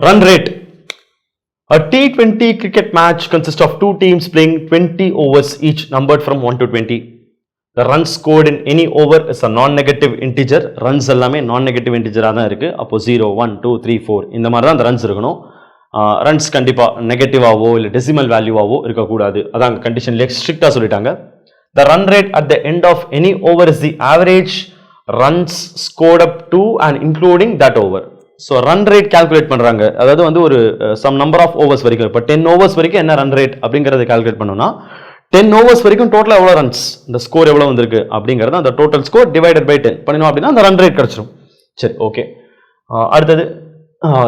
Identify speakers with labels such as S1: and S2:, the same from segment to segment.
S1: Run rate. A T20 cricket match consists of two teams playing 20 overs each, numbered from 1 to 20. The runs scored in any over is a non-negative integer. Runs எல்லாமே non-negative integer தான் இருக்கு. அப்போ 0, 1, 2, 3, 4 இந்த மாதிரி தான் அந்த runs இருக்கணும். Runs கண்டிப்பாக நெகட்டிவாவோ இல்லை டெசிமல் வேல்யூவாவோ இருக்கக்கூடாது. அதான் கண்டிஷன்லேயே ஸ்ட்ரிக்டாக சொல்லிட்டாங்க. The run rate at the end of any over is the average runs scored up to and including that over. So run rate calculate பண்ணுறாங்க. அதாவது வந்து ஒரு சம் நம்பர் ஆஃப் ஓவர்ஸ் வரைக்கும், இப்போ 10 ஓவர்ஸ் வரைக்கும் என்ன ரன் ரேட் அப்படிங்கிறத calculate பண்ணோம்னா 10 ஓவர்ஸ் வரைக்கும் டோட்டலாக எவ்வளோ ரன்ஸ், இந்த ஸ்கோர் எவ்வளோ வந்திருக்கு அப்படிங்கிறது அந்த டோட்டல் ஸ்கோர் டிவைடட் பை 10 பண்ணினோம் அப்படின்னா அந்த ரன் ரேட் கிடச்சிடும். சரி, ஓகே. அடுத்தது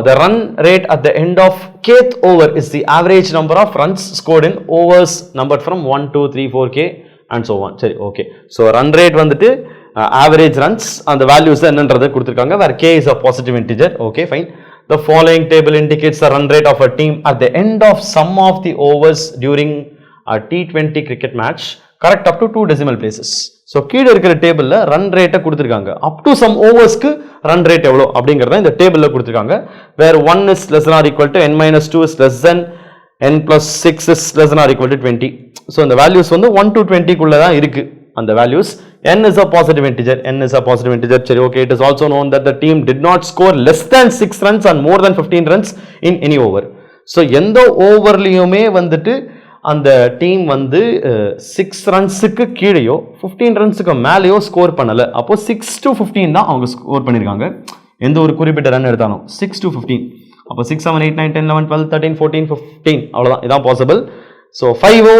S1: the run rate at the end of kth over is the average number of runs scored in overs numbered from 1, 2, 3, 4k and so on. சரி, okay. So run rate வந்துட்டு average runs அந்த values என்னன்றதை கொடுத்துருக்காங்க, where k is a positive integer. Okay, fine. The following table indicates the run rate of a team at the end of some of the overs during a T20 cricket match, correct up to 2 decimal places. So கீழே இருக்கிற டேபிளில் run ரேட்டை கொடுத்துருக்காங்க. Up to some ஓவர்ஸ்க்கு run rate எவ்வளோ அப்படிங்கிறத இந்த டேபிளில் கொடுத்துருக்காங்க. Where 1 is less than or equal to n minus 2 is less than n plus 6 is less than or equal to 20. So இந்த வேல்யூஸ் வந்து 1 to 20குள்ளே தான் இருக்கு. அந்த values n is a positive integer. சரி, okay. It is also known that the team did not score less than 6 runs and more than 15 runs in any over. So எந்த ஓவர்லையுமே வந்துட்டு அந்த team வந்து 6 ரன்ஸுக்கு கீழேயோ 15 ரன்ஸுக்கு மேலேயோ ஸ்கோர் பண்ணலை. அப்போ 6 to 15 தான் அவங்க ஸ்கோர் பண்ணியிருக்காங்க. எந்த ஒரு குறிப்பிட்ட ரன் எடுத்தாலும் 6 to 15. அப்போ 6, 7, 8, 9, 10, 11, 12, 13, 14, 15 அவ்வளோதான், இதான் பாசிபிள். ஸோ 5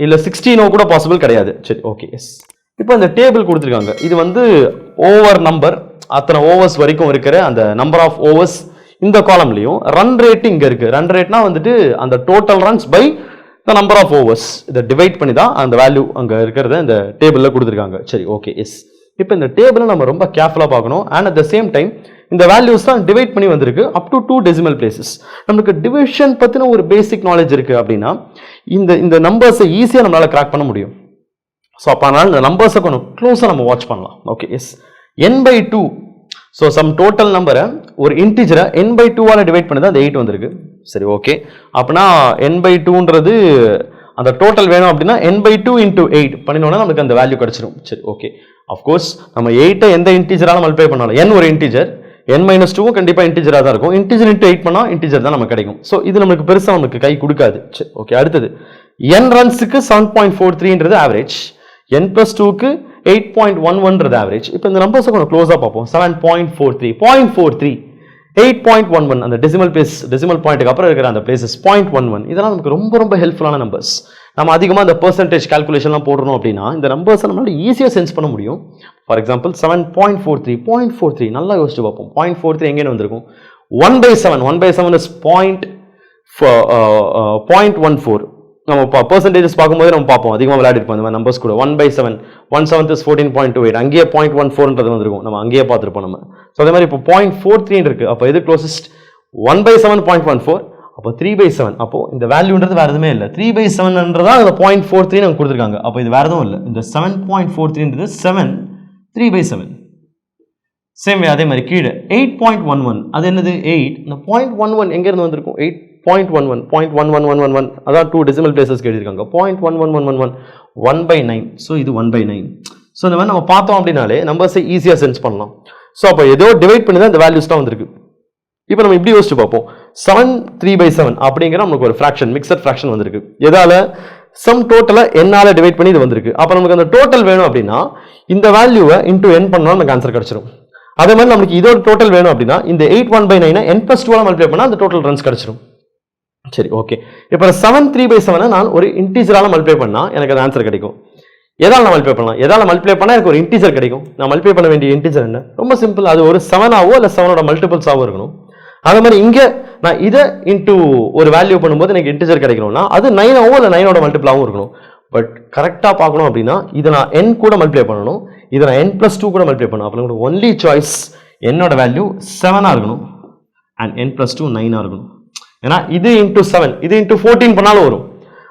S1: இல்லை 16 கூட பாசிபிள் கிடையாது. சரி, ஓகே, எஸ். இப்போ இந்த டேபிள் கொடுத்துருக்காங்க. இது வந்து ஓவர் நம்பர், அத்தனை ஓவர்ஸ் வரைக்கும் இருக்கிற அந்த நம்பர் ஆஃப் ஓவர்ஸ் இந்த காலம்லையும் ரன் ரேட் இங்கே இருக்குது. ரன் ரேட்னா வந்துட்டு அந்த total runs by the number of overs, இதை டிவைட் பண்ணி தான் அந்த வேல்யூ அங்கே இருக்கிறத இந்த டேபிளில் கொடுத்துருக்காங்க. சரி, ஓகே, எஸ். இப்போ இந்த டேபிளை நம்ம ரொம்ப கேர்ஃபுல்லாக பார்க்கணும். And at the same time இந்த வேல்யூஸ் தான் டிவைட் பண்ணி வந்திருக்கு அப் டு 2 decimal places. நமக்கு டிவிஷன் பற்றின ஒரு பேசிக் நாலேஜ் இருக்குது அப்படின்னா இந்த நம்பர்ஸை ஈஸியாக நம்மளால் கிராக் பண்ண முடியும். ஸோ அப்போ அதனால் இந்த நம்பர்ஸை கொஞ்சம் க்ளோஸாக நம்ம வாட்ச் பண்ணலாம். Okay, yes. n/2. So some total நம்பரை ஒரு இன்டிஜரை n/2ஆல் டிவைட் பண்ணி தான் அந்த 8 வந்திருக்கு. சரி, ஓகே. அப்படின்னா n/2ன்றது அந்த டோட்டல் வேணும் அப்படின்னா n/2 into 8 பண்ணினோன்னா நமக்கு அந்த வேல்யூ கிடச்சிடும். சரி, ஓகே. அஃப்கோர்ஸ் நம்ம 8ஐ எந்த இன்டிஜரால் மல்டிப்ளை பண்ணாலும் n ஒரு இன்டிஜர், n-2 கண்டிப்பாக இன்டிஜராக தான் இருக்கும். இன்டிஜர் இன்ட்டு 8 பண்ணால் இன்டிஜர் தான் நமக்கு கிடைக்கும். ஸோ இது நமக்கு பெருசாக நமக்கு கை கொடுக்காது. சரி, ஓகே. அடுத்தது n ரன்ஸுக்கு 7.43ன்றது ஆவரேஜ், n+2க்கு 8.11ன்றது ஆவரேஜ். இப்போ இந்த நம்பர்ஸை கொஞ்சம் க்ளோஸாக பார்ப்போம். 7.43, 0.43, 8.11 அந்த டெசிமல் பாயிண்ட்டுக்கு அப்புறம் இருக்கிற அந்த பிளேசஸ் 0.11 இதெல்லாம் நமக்கு ரொம்ப ரொம்ப ஹெல்ப்ஃபுல்லான நம்பர்ஸ். நம்ம அதிகமாக இந்த பெர்சன்டேஜ் கால்குலேஷன்லாம் போடுறோம் அப்படின்னா இந்த நம்பர்ஸை நம்மளால ஈஸியாக சென்ஸ் பண்ண முடியும். ஃபார் எக்ஸாம்பிள் 7.43, 0.43 நல்லா யோசிச்சு பார்ப்போம். 0.43 எங்கேன்னு வந்திருக்கும்? 1/7 இஸ் 0.14. நம்ம பெர்சன்டேஜஸ் பார்க்கும்போது நம்ம பார்ப்போம், அதிகமாக விளையாடிருப்போம் இந்த மாதிரி நம்பர்ஸ் கூட. 1/7, 1/7 is 14.28. அங்கேயே 0.14ன்றது வந்திருக்கும், நம்ம அங்கேயே பார்த்துருப்போம் நம்ம. ஸோ அதே மாதிரி இப்போ 0.43 இருக்கு. அப்போ எது க்ளோசஸ்ட்? 1/7, 0.14. அப்போ 3/7. அப்போ இந்த வேல்யூன்றது வேறு எதுவுமே இல்லை. 3/7ன்றதா அந்த 0.43 நம்ம கொடுத்துருக்காங்க. அப்போ இது வேறு எதுவும் இல்லை. இந்த 7.43ன்றது 7, 3/7. சேம் அதே மாதிரி கீழே 8.11 அது என்னது? 8. இந்த 0.11 எங்கேருந்து வந்திருக்கும்? 8.11, 0.1111 அதான் 2 decimal places எழுதியிருக்காங்க. 0.1111 1/9. ஸோ இது 1/9. ஸோ இந்த மாதிரி நம்ம பார்த்தோம் அப்படின்னாலே நம்பர்ஸை ஈஸியாக சென்ஸ் பண்ணலாம். ஸோ அப்போ ஏதோ டிவைட் பண்ணி தான் இந்த வேல்யூஸ் தான் வந்திருக்கு. இப்போ நம்ம இப்படி யோசிச்சு பார்ப்போம். 7, 3/7 அப்படிங்கிற நமக்கு ஒரு ஃப்ராக்ஷன், மிக்சட் ஃப்ராக்ஷன் வந்திருக்கு. எதால? சம் டோட்டலை என்னால் டிவைட் பண்ணி இது வந்திருக்கு. அப்போ நமக்கு அந்த டோட்டல் வேணும் அப்படின்னா இந்த வேல்யூவை இன்டூ n பண்ணால் நமக்கு ஆன்சர் கிடச்சிடும். அதே மாதிரி நமக்கு இதோட டோட்டல் வேணும் அப்படின்னா இந்த 8 1/9 n+2ஆல் மல்டிப்ளை பண்ணால் அந்த டோட்டல் ரன்ஸ் கிடச்சிடும். சரி, ஓகே. இப்போ 7, 3/7 நான் ஒரு இன்டிஜரால் மல்டிப்ளை பண்ணால் எனக்கு அது ஆன்சர் கிடைக்கும். எதால் நான் மல்டிப்ளை பண்ணலாம்? எதால் மல்டிப்ளை பண்ணால் எனக்கு ஒரு இன்டிஜர் கிடைக்கும். நான் மல்டிப்ளை பண்ண வேண்டிய இன்டிஜர் என்ன? ரொம்ப சிம்பிள். அது ஒரு 7ஆவோ இல்லை 7ஓட மல்டிபிள்ஸாவோ இருக்கணும். அதே மாதிரி இங்கே நான் இதை இன்டூ ஒரு வேல்யூ பண்ணும்போது எனக்கு இன்டிஜர் கிடைக்கணும்னா அது 9ஆவோ இல்லை 9ஓட மல்டிபிளாகவும் இருக்கணும். பட் கரெக்டாக பார்க்கணும் அப்படின்னா இதை நான் n கூட மல்டிப்ளை பண்ணணும், இதை நான் n+2 கூட மல்டிப்ளை பண்ணணும். அப்போ உங்களுக்கு ஒன்லி சாய்ஸ் என்னோட வேல்யூ 7ஆக இருக்கணும் அண்ட் n+2 9ஆக இருக்கணும். ஏன்னா இது இன்டூ 7, இது இன்டூ 14 பண்ணாலும் வரும்.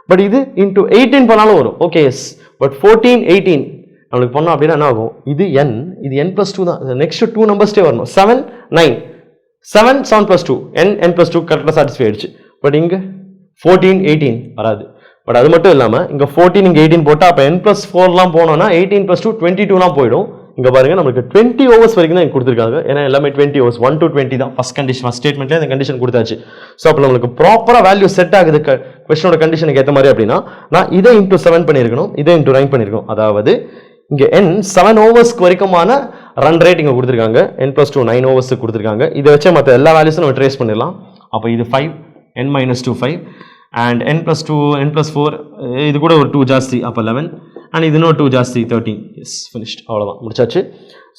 S1: பட் இது இன்டூ 18 பண்ணாலும் வரும். Okay, S. பட் 14, 18 நம்மளுக்கு பண்ணோம் அப்படின்னா என்ன ஆகும்? இது n, இது n+2 தான். நெக்ஸ்ட் 2 நம்பர்ஸ்டே வரணும். 7, 9 7 7 plus 2 n plus 2 கரெக்டாக சாட்டிஸ்ஃபை ஆயிடுச்சு. பட் இங்கே 14 18 வராது. பட் அது மட்டும் இல்லாமல் இங்கே 14 இங்கே 18 போட்டால் அப்போ n plus 4லாம் போனோம்னா 18 plus 2 22லாம் போயிடும். இங்கே பாருங்க நமக்கு 20 ஓவர்ஸ் வரைக்கும் தான் கொடுத்துருக்காங்க. ஏன்னா எல்லாமே 20 ஓவர்ஸ் 1 to 20 தான் ஃபர்ஸ்ட் கண்டிஷன், ஃபர்ஸ்ட் ஸ்டேட்மெண்ட்லேயே அந்த கண்டிஷன் கொடுத்தாச்சு. ஸோ அப்போ நம்மளுக்கு ப்ராப்பராக வேல்யூ செட் ஆகுது கொஸ்டினோட கண்டிஷனுக்கு ஏற்ற மாதிரி அப்படின்னா நான் இதை இன்டூ 7 பண்ணியிருக்கணும், இதை இன்டூ 9 பண்ணியிருக்கணும். அதாவது இங்கே n 7 ஓவர்ஸ்க்கு வரைக்குமான ரன் ரேட் இங்கே கொடுத்துருக்காங்க, n plus 2 9 ஓவர்ஸுக்கு கொடுத்துருக்காங்க. இதை வச்சு மற்ற எல்லா வேல்யூஸும் நம்ம ட்ரேஸ் பண்ணிடலாம். அப்போ இது 5 n minus 2 5 and n plus 2 n plus 4 இது கூட ஒரு 2 ஜாஸ்தி அப்போ 11 and இது இன்னும் 2 ஜாஸ்தி 13. எஸ் ஃபினிஷ்ட், அவ்வளோதான் முடிச்சாச்சு.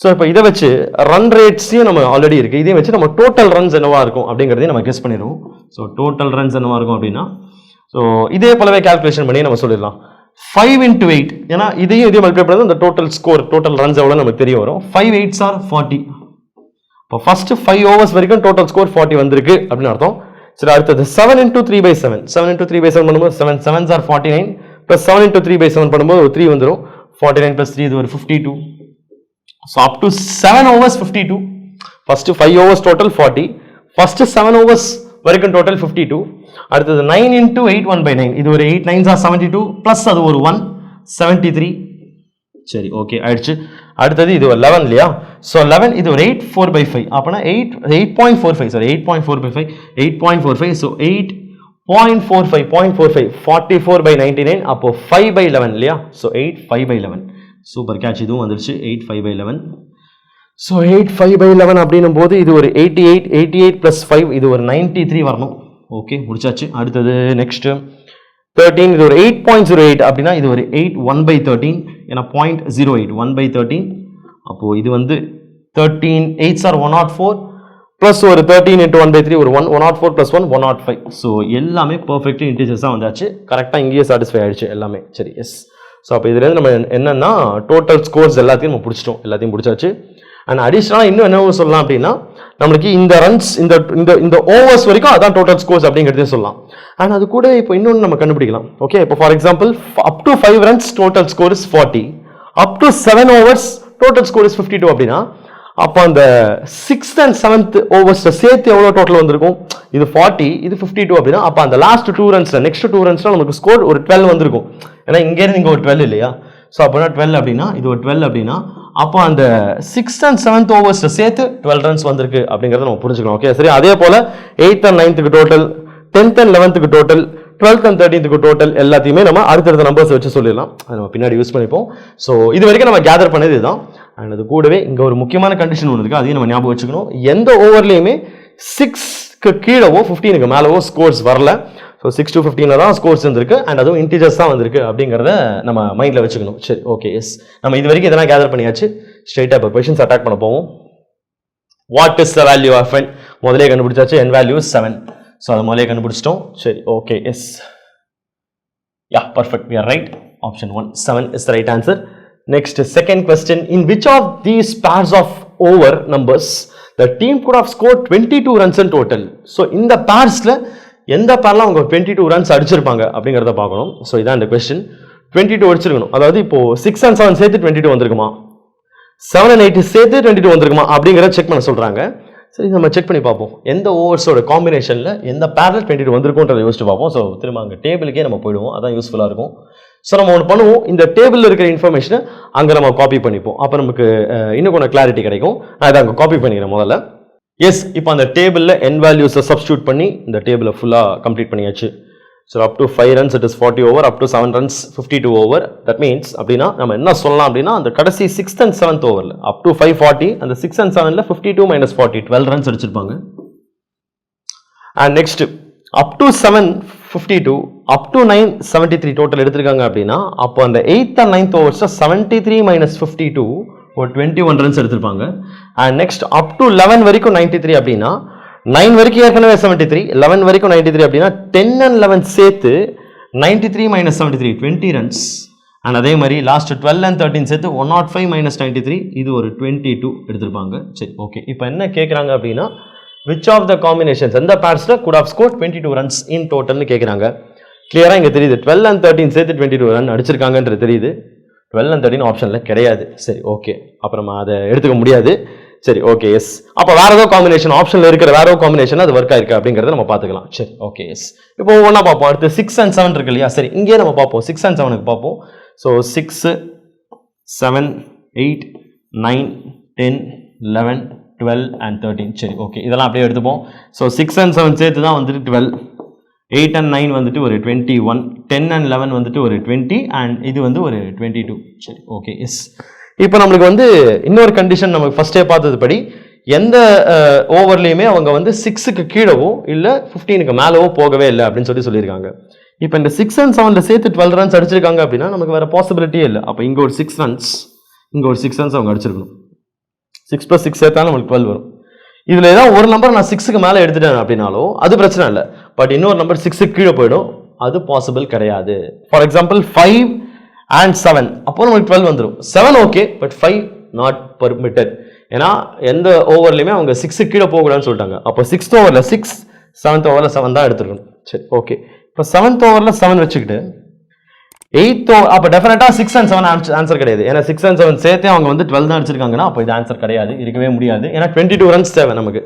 S1: ஸோ இப்போ இதை வச்சு ரன் ரேட்ஸையும் நம்ம ஆல்ரெடி இருக்குது, இதையும் வச்சு நம்ம டோட்டல் ரன்ஸ் என்னவா இருக்கும் அப்படிங்கிறதையும் நம்ம கெஸ் பண்ணிடுவோம். ஸோ டோட்டல் ரன்ஸ் என்னவா இருக்கும் அப்படின்னா ஸோ இதே போலவே கால்குலேஷன் பண்ணி நம்ம சொல்லிடலாம். 5 into 8 ஏன்னா இதையும் மல்டிப்ளை பண்ணது அந்த டோட்டல் ஸ்கோர் டோட்டல் ரன்ஸ் எவ்வளோ நமக்கு தெரிய வரும். 5 8s are 40. இப்போ ஃபர்ஸ்ட் 5 ஓவர்ஸ் வரைக்கும் டோட்டல் ஸ்கோர் 40 வந்திருக்கு அப்படின்னு அர்த்தம். சரி, அடுத்தது 7 into 3 by 7 7 into 3 by 7 பண்ணும்போது 7 7s are 49 plus 7 into 3 by 7 பண்ணும்போது ஒரு 3 வந்துடும். 49 plus 3 இது ஒரு 52. So up to 7 overs 52. First 5 overs total 40, first 7 overs வரைக்கும் டோட்டல் 52. அடுத்தது 9 into 8 1 by 9 இது ஒரு 8 9s are 72 plus அது ஒரு 1 73. சரி ஓகே ஆயிடுச்சு. அடுத்தது இது ஒரு 11 இல்லையா? ஸோ 11 இது ஒரு 8 4 by 5 அப்போனா 8.45 சாரி 8.4 by 5 8.45. ஸோ 8.45 0.45 44 by 99 அப்போ 5 by 11 இல்லையா? ஸோ 8 5 by 11 சூப்பர் கேட்ச், இதுவும் வந்துருச்சு 8 5 by 11. ஸோ 8 5 by 11 அப்படின்னும் போது இது ஒரு 88 plus 5 இது ஒரு 93 வரணும். ஓகே முடிச்சாச்சு. அடுத்தது நெக்ஸ்ட் 13 இது ஒரு 8.08 அப்படின்னா இது ஒரு 8 1 by 13 ஏன்னா 0.08 1 by 13 அப்போ இது வந்து 13 8s are 104 plus ஒரு 13 into 1 by 3 ஒரு 104 plus 1 105. ஸோ எல்லாமே பர்ஃபெக்ட்லி இன்டீஜர்ஸாக வந்தாச்சு, கரெக்டாக இங்கேயே சாட்டிஸ்ஃபை ஆயிடுச்சு எல்லாமே. சரி எஸ். ஸோ அப்போ இதுலேருந்து நம்ம என்னன்னா டோட்டல் ஸ்கோர்ஸ் எல்லாத்தையும் நம்ம பிடிச்சிட்டோம், எல்லாத்தையும் பிடிச்சாச்சு. அண்ட் அடிஷ்னலாக இன்னும் என்ன சொல்லலாம் அப்படின்னா நம்மளுக்கு இந்த ரன்ஸ் இந்த ஓவர்ஸ் வரைக்கும் அதான் டோட்டல் ஸ்கோர்ஸ் அப்படிங்கிறதே சொல்லலாம். அண்ட் அது கூட இப்போ இன்னொன்று நம்ம கண்டுபிடிக்கலாம். ஓகே, இப்போ for example up to 5 runs total score is 40, up to 7 overs total score is 52 அப்படின்னா அப்போ அந்த 6th and 7th overs சேர்த்து எவ்வளோ டோட்டல் வந்திருக்கும்? இது 40 இது 52 அப்படின்னா அப்போ அந்த லாஸ்ட் 2 runs நெக்ஸ்ட் 2 runsல நமக்கு ஸ்கோர் ஒரு 12 வந்திருக்கும். ஏன்னா இங்கேருந்து இங்கே ஒரு 12 இல்லையா? ஸோ அப்போனா 12 அப்படின்னா இது ஒரு 12 அப்படின்னா அப்போ அந்த 6th and 7th overs சேர்த்து 12 runs வந்திருக்கு அப்படிங்கிறத நம்ம புரிஞ்சுக்கணும். ஓகே சரி. அதே போல 8th and 9th total, 10th and 11th total, 12th and 13th total எல்லாத்தையுமே நம்ம அடுத்தடுத்த நம்பர்ஸ் வச்சு சொல்லிடலாம். அதை நம்ம பின்னாடி யூஸ் பண்ணிப்போம். ஸோ இது வரைக்கும் நம்ம கேதர் பண்ணது இதுதான். அண்ட் அது கூடவே இங்கே ஒரு முக்கியமான கண்டிஷன் ஒன்று இருக்குது, அதையும் நம்ம ஞாபகம் வச்சுக்கணும். எந்த ஓவர்லையுமே 6க்கு கீழவோ 15க்கு மேலவோ ஸ்கோர்ஸ் வரல. ஸோ 6 to 15 தான் ஸ்கோர்ஸ் வந்திருக்கு அண்ட் அதுவும் இன்டீஜர்ஸ் தான் வந்திருக்கு அப்படிங்கிறத நம்ம மைண்டில் வச்சுக்கணும். சரி ஓகே எஸ். நம்ம இது வரைக்கும் இதெல்லாம் கேதர் பண்ணியாச்சு. ஸ்ட்ரெயிட்டாக இப்போ கொஷின்ஸ் அட்டாக் பண்ண போவோம். What is the value of n? முதலே கண்டுபிடிச்சாச்சு, n வேல்யூ 7. ஸோ அதை முதலே கண்டுபிடிச்சிட்டோம். சரி okay yes. Yeah perfect, we are right. Option 1 7 is the right answer. Next second question, in which of these pairs of over numbers the team could have scored 22 runs in total? So இந்த pairsல எந்த பேர்லாம் அவங்க 22 runs அடிச்சிருப்பாங்க அப்படிங்கிறத பார்க்கணும். So இதான் இந்த question. 22 அடிச்சிருக்கணும். அதாவது இப்போ 6 and 7 சேர்த்து 22 வந்திருக்குமா, 7 and 8 சேர்த்து 22 வந்திருக்குமா அப்படிங்கிறத செக் பண்ண சொல்றாங்க. சரி நம்ம செக் பண்ணி பார்ப்போம். எந்த ஓவர்ஸோட காம்பினேஷனில் எந்த பேரில் 22 வந்திருக்கும்ன்றதை யோசிச்சு பார்ப்போம். ஸோ திரும்ப அங்கே டேபிளுக்கே நம்ம போயிடுவோம், அதான் யூஸ்ஃபுல்லாக இருக்கும். ஸோ நம்ம ஒன்று பண்ணுவோம், இந்த டேபிளில் இருக்கிற இன்ஃபர்மேஷனை அங்கே நம்ம காப்பி பண்ணிப்போம். அப்போ நமக்கு இன்னும் கொஞ்சம் கிளாரிட்டி கிடைக்கும். நான் இதை அங்கே காப்பி பண்ணிக்கிறேன் முதல்ல. எஸ், இப்போ அந்த டேபிளில் n வேல்யூஸை சப்ஸ்டியூட் பண்ணி இந்த டேபிளை ஃபுல்லாக கம்ப்ளீட் பண்ணியாச்சு. So up to 5 runs it is 40 over, up to 7 runs 52 over. That means அப்படின்னா நம்ம என்ன சொல்லலாம் அப்படின்னா அந்த கடைசி 6th and 7th ஓவரில் அப் டு 540 அந்த 6 and 7ல 52 minus 40 12 runs அடிச்சிருப்பாங்க. And next up to 7 52 up to 9 73 total எடுத்திருக்காங்க அப்படின்னா அப்போ அந்த 8th and 9th overs 73 minus 52 ஒரு 21 runs எடுத்திருப்பாங்க. அண்ட் நெக்ஸ்ட் அப் டு 11 வரைக்கும் 93 அப்படின்னா 9 வரைக்கும் ஏற்கனவே 73, 11 வரைக்கும் 93 அப்படின்னா 10 and 11 சேர்த்து 93 minus 73 20 runs. அண்ட் அதே மாதிரி லாஸ்ட் 12 and 13 சேர்த்து 105 minus 93 இது ஒரு 22 எடுத்திருப்பாங்க. சரி ஓகே, இப்போ என்ன கேட்குறாங்க அப்படின்னா which of the combinations எந்த பேர்ஸ்ல could have scored 22 runs in totalனு கேட்குறாங்க. கிளியரா இங்கே தெரியுது 12 and 13 சேர்த்து 22 ரன் அடிச்சிருக்காங்கன்றது தெரியுது. 12 and 13 ஆப்ஷனில் கிடையாது. சரி ஓகே, அப்புறமா அதை எடுத்துக்க முடியாது. சரி ஓகே எஸ். அப்போ வேற ஏதோ காம்பினேஷன் ஆப்ஷன்ல இருக்கிற வேற ஏதோ காம்பினேஷன் அது ஒர்க் ஆயிருக்கு அப்படிங்கறத நம்ம பாத்துக்கலாம். சரி ஓகே எஸ். இப்போ ஒவ்வொன்றா பார்ப்போம். அடுத்து 6 and 7 இருக்கு இல்லையா? சரி இங்கே நம்ம பார்ப்போம் 6 and 7க்கு பார்ப்போம். So 6 7 8 9 10 11 12 and 13. சரி ஓகே இதெல்லாம் அப்படியே எடுத்துப்போம். ஸோ 6 and 7 சேர்த்து தான் வந்துட்டு 12, 8 and 9 வந்துட்டு ஒரு 21, 10 and 11 வந்துட்டு ஒரு 20 and இது வந்து ஒரு 22. சரி ஓகே எஸ். இப்போ நம்மளுக்கு வந்து இன்னொரு கண்டிஷன் நமக்கு ஃபர்ஸ்டே பார்த்தது படி எந்த ஓவர்லையுமே அவங்க வந்து 6க்கு கீழவோ இல்லை 15க்கு மேலவோ போகவே இல்லை அப்படின்னு சொல்லியிருக்காங்க. இப்போ இந்த 6 and 7ல சேர்த்து 12 ரன்ஸ் அடிச்சிருக்காங்க அப்படின்னா நமக்கு வேற பாசிபிலிட்டியே இல்லை. அப்போ இங்கே ஒரு 6 ரன்ஸ் இங்கே ஒரு 6 ரன்ஸ் அவங்க அடிச்சிருக்கணும். 6 + 6 சேர்த்தா நமக்கு 12 வரும். இதில் ஏதாவது ஒரு நம்பர் நான் 6க்கு மேலே எடுத்துட்டேன் அப்படின்னாலும் அது பிரச்சனை இல்லை. பட் இன்னொரு நம்பர் 6க்கு கீழே போயிடும், அது பாசிபிள் கிடையாது. ஃபார் எக்ஸாம்பிள் 5 and 7 அப்போ நமக்கு 12 வந்துடும். 7 ஓகே பட் 5 நாட் பர்மிட்டட். ஏன்னா எந்த ஓவர்லையுமே அவங்க 6க்கு கீழே போகக்கூடாதுன்னு சொல்லிட்டாங்க. அப்போ 6th ஓவரில் 6, 7th ஓவரில் 7 தான் எடுத்துருக்கணும். சரி ஓகே. இப்போ 7th ஓவரில் 7 வச்சுக்கிட்டு 8th ஓவர் அப்போ டெஃபினட்டாக 6 and 7 ஆன்சர் கிடையாது. ஏன்னா 6 and 7 சேர்த்தே அவங்க வந்து 12 தான் அடிச்சிருக்காங்கன்னா அப்போ இது ஆன்சர் கிடையாது, இருக்கவே முடியாது. ஏன்னா 22 ரன்ஸ் தேவை நமக்கு.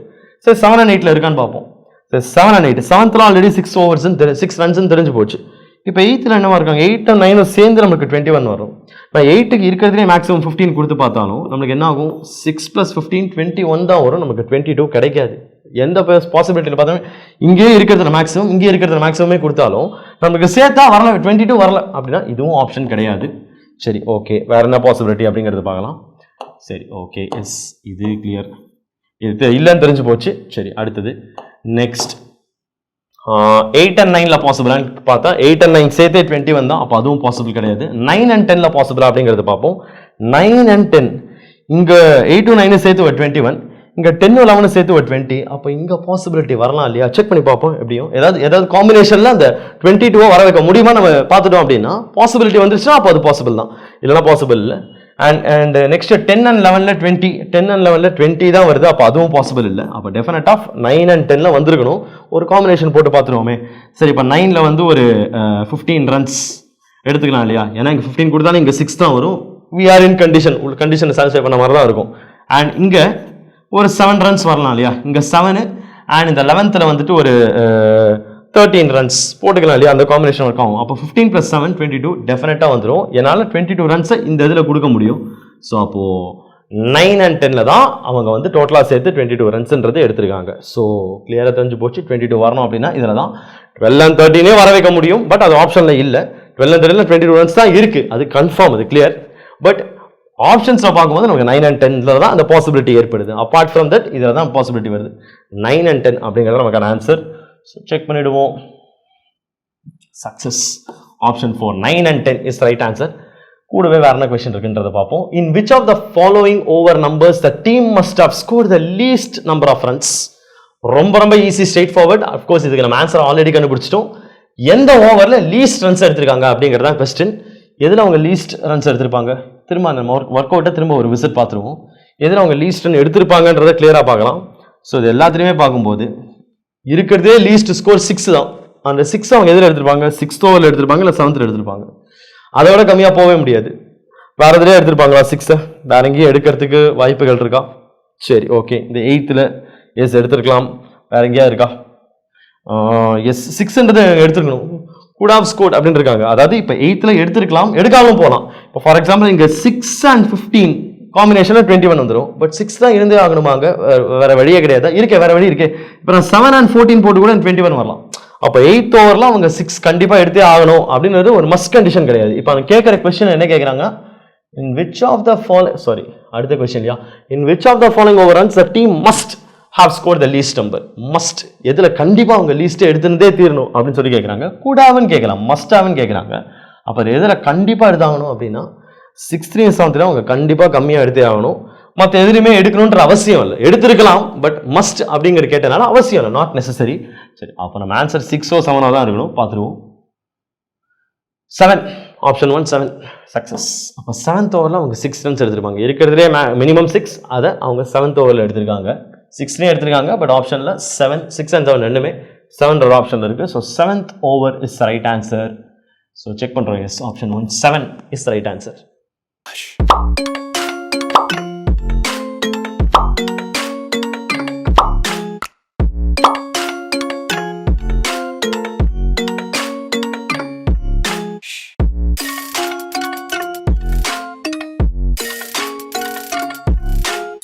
S1: சரி 7 and 8ல இருக்கான்னு பார்ப்போம். சரி 7 and 8 7th already 6 overs 6 runs தெரிஞ்சு போச்சு. இப்போ 8th என்னவா இருக்காங்க 8 and 9 சேர்ந்து நமக்கு 21 வரும். இப்போ 8க்கு இருக்கிறதுலே மேக்ஸிமம் 15 கொடுத்து பார்த்தாலும் நமக்கு என்ன ஆகும் 6 + 15 21 தான் வரும், நமக்கு 22 கிடைக்காது. எந்த பாசிபிலிட்டியில் பார்த்தாலும் இங்கே இருக்கிறது மேக்ஸிமம் இங்கே இருக்கிறது மேக்ஸிமமே கொடுத்தாலும் நமக்கு சேர்த்தா வரல 22 வரல அப்படின்னா இதுவும் ஆப்ஷன் கிடையாது. சரி ஓகே வேற என்ன பாசிபிலிட்டி அப்படிங்கிறது பார்க்கலாம். சரி ஓகே எஸ் இது கிளியர், இது இல்லைன்னு தெரிஞ்சு போச்சு. சரி அடுத்தது நெக்ஸ்ட் 8 and 9ல பாசிபிளான்னு பார்த்தா 8 and 9 சேர்த்தே 21 தான், அப்போ அதுவும் பாசிபிள் கிடையாது. 9 and 10ல பாசிபிளா அப்படிங்கிறது பார்ப்போம். 9 and 10 இங்க 8 to 9 சேர்த்து ஒரு 21, இங்க 10 11 சேர்த்து ஒரு 20, அப்போ இங்க பாசிபிலிட்டி வரலாம் இல்லையா? செக் பண்ணி பார்ப்போம். எப்படியும் ஏதாவது காம்பினேஷன்ல அந்த 22 வர வைக்க முடியுமா நம்ம பார்த்துட்டோம் அப்படின்னா பாசிபிலிட்டி வந்துருச்சுன்னா அப்போ அது பாசிபிள் தான், இல்லைன்னா பாசிபிள் இல்லை. அண்ட் நெக்ஸ்ட் 10 and 11ல 20 10 and 11ல 20 தான் வருது, அப்போ அதுவும் பாசிபிள் இல்லை. அப்போ டெஃபினட் ஆஃப் 9 and 10ல வந்திருக்கணும். ஒரு காம்பினேஷன் போட்டு பார்த்துருவோமே. சரி இப்போ 9ல வந்து ஒரு 15 ரன்ஸ் எடுத்துக்கலாம் இல்லையா? ஏன்னா இங்கே 15 கொடுத்தாலும் இங்கே 6 தான் வரும். வி ஆர் இன் கண்டிஷனை சாட்டிஸ்ஃபை பண்ண மாதிரி தான் இருக்கும். அண்ட் இங்கே ஒரு 7 ரன்ஸ் வரலாம் இல்லையா? இங்கே 7 அண்ட் இந்த 11th வந்துட்டு ஒரு 13 ரன்ஸ் போட்டுக்கலாம் இல்லையா? அந்த காம்பினேஷன் ஒர்க் ஆகும். அப்போ 15 + 7 22 டெஃபினட்டாக வந்துடும். என்னால் 22 ரன்ஸை இந்த இதில் கொடுக்க முடியும். ஸோ அப்போது 9 and 10ல தான் அவங்க வந்து டோட்டலாக சேர்த்து 22 ரன்ஸ்ன்றது எடுத்திருக்காங்க. ஸோ கிளியராக தெரிஞ்சு போச்சு 22 வரணும் அப்படின்னா இதில் தான் 12 and 13 வர வைக்க முடியும். பட் அது ஆப்ஷனில் இல்லை. 12 and 13ல 22 ரன்ஸ் தான் இருக்குது, அது கன்ஃபார்ம், அது கிளியர். பட் ஆப்ஷன்ஸில் பார்க்கும்போது நமக்கு 9 and 10ல தான் அந்த பாசிபிலிட்டி ஏற்படுது. அப்பார்ட் ஃப்ரம் தட் இதில் தான் பாசிபிலிட்டி வருது. 9 and 10 அப்படிங்கிறது நமக்கான ஆன்சர். ஸோ செக் பண்ணிடுவோம். Success. Option 4 9 and 10 is right answer. கூடவே வேற என்ன கொஸ்டின் இருக்குன்றதை பார்ப்போம். In which of the following over numbers the team must have score the least number of runs? ரொம்ப ஈஸி, ஸ்ட்ரெயிட் ஃபார்வர்ட். அஃப்கோர்ஸ் இதுக்கு நம்ம answer already கண்டுபிடிச்சிட்டோம். எந்த ஓவரில் லீஸ்ட் ரன்ஸ் எடுத்திருக்காங்க அப்படிங்கிறது தான் கொஸ்டின். எதில் அவங்க லீஸ்ட் ரன்ஸ் எடுத்திருப்பாங்க? திரும்ப அந்த ஒர்க் அவுட்டை திரும்ப ஒரு விசிட் பார்த்துருவோம். எதில் அவங்க லீஸ்ட் ரன் எடுத்திருப்பாங்கன்றதை கிளியராக பார்க்கலாம். ஸோ இது எல்லாத்துலேயுமே பார்க்கும்போது இருக்கிறதே லீஸ்ட் ஸ்கோர் 6 தான். அந்த 6 அவங்க எதில் எடுத்திருப்பாங்க? 6th ஓவரில் எடுத்திருப்பாங்க, இல்லை 7th எடுத்திருப்பாங்க. அதை விட கம்மியாக போகவே முடியாது. வேற எதுலேயே எடுத்திருப்பாங்களா 6? வேற எங்கேயும் எடுக்கிறதுக்கு வாய்ப்புகள் இருக்கா? சரி ஓகே இந்த 8th எஸ் எடுத்திருக்கலாம். வேற எங்கேயா இருக்கா? எஸ் 6ன்றது எடுத்துருக்கணும். குட் ஆஃப் ஸ்கோர் அப்படின்னு இருக்காங்க. அதாவது இப்போ 8th எடுத்திருக்கலாம், எடுக்காமலும் போகலாம். இப்போ ஃபார் எக்ஸாம்பிள் இங்கே 6 and 15 காம்பினேஷனில் 21 வந்துடும். பட் 6 தான் இருந்தே ஆகணுமாங்க, வேற வழியே கிடையாது. இருக்கே வேற வழி இருக்கே. இப்போ நான் 7 and 14 போட்டு கூட 21 வரலாம். அப்போ 8th ஓவரில் அவங்க 6 கண்டிப்பாக எடுத்தே ஆகணும் அப்படின்றது ஒரு மஸ்ட் கண்டிஷன் கிடையாது. இப்போ அவங்க கேட்குற கொஸ்டின் என்ன கேட்குறாங்க? இன் விச் ஆஃப் த அடுத்த கொஸ்டின் இல்லையா? In which of the following over runs the team must have score the least number? Must எதில் கண்டிப்பாக அவங்க லீஸ்ட்டை எடுத்துனதே தீரணும் அப்படின்னு சொல்லி கேட்குறாங்க. கூடாதுன்னு கேட்கலாம், மஸ்டாகனு கேட்குறாங்க. அப்போ எதில் கண்டிப்பாக எடுத்தாகணும் அப்படின்னா 6th 7th அவங்க கண்டிப்பாக கம்மியாக எடுத்தே ஆகணும். மற்ற எதுலையுமே எடுக்கணுன்ற அவசியம் இல்லை. எடுத்திருக்கலாம் பட் மஸ்ட் அப்படிங்கிற கேட்டனால அவசியம் இல்லை, நாட் நெசசரி. சரி அப்போ நம்ம ஆன்சர் 6 or 7 தான் இருக்கணும். பார்த்துருவோம். 7 ஆப்ஷன் 1 7 சக்ஸஸ். அப்போ 7th ஓவரில் அவங்க 6 ரன்ஸ் எடுத்திருப்பாங்க. இருக்கிறதுலே மினிமம் 6, அதை அவங்க 7th ஓவரில் எடுத்திருக்காங்க. 6 எடுத்திருக்காங்க. பட் ஆப்ஷனில் 7 6 and 7 ரெண்டுமே 7 ஆப்ஷனில் இருக்குது. So 7th over is right answer. So check பண்ணுறோம். Yes option 1 7 is right answer.